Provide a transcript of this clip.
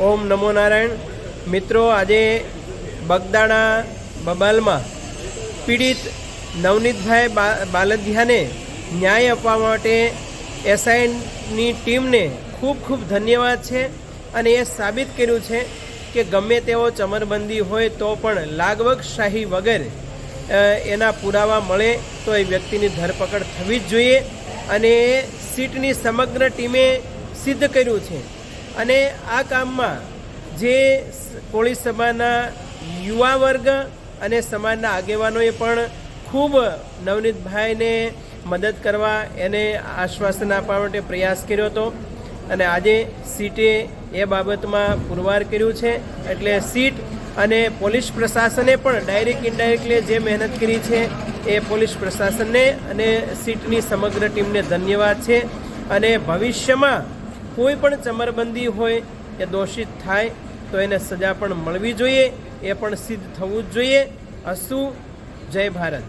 ઓમ નમો નારાયણ। મિત્રો, આજે બગદાણા બબાલમાં પીડિત નવનીતભાઈ બાલદિયાને ન્યાય આપવા માટે એસઆઈની ટીમને ખૂબ ખૂબ ધન્યવાદ છે। અને એ સાબિત કર્યું છે કે ગમે તેવો ચમરબંધી હોય તો પણ લાગવગશાહી વગર એના પુરાવા મળે તો એ વ્યક્તિની ધરપકડ થવી જ જોઈએ। અને સીટની સમગ્ર ટીમે સિદ્ધ કર્યું છે। અને આ કામમાં જે કોળી સમાજના યુવા વર્ગ અને સમાજના આગેવાનોએ પણ ખૂબ નવનીતભાઈને મદદ કરવા એને આશ્વાસન આપવા માટે પ્રયાસ કર્યો હતો। અને આજે સીટે એ બાબતમાં પુરવાર કર્યું છે। એટલે સીટ અને પોલીસ પ્રશાસને પણ ડાયરેક્ટ ઇનડાયરેક્ટલી જે મહેનત કરી છે એ પોલીસ પ્રશાસનને અને સીટની સમગ્ર ટીમને ધન્યવાદ છે। અને ભવિષ્યમાં કોઈ પણ ચમરબંધી હોય એ દોષિત થાય તો એને સજા પણ મળવી જોઈએ, એ પણ સિદ્ધ થવું જ જોઈએ। અસ્તુ, જય ભારત।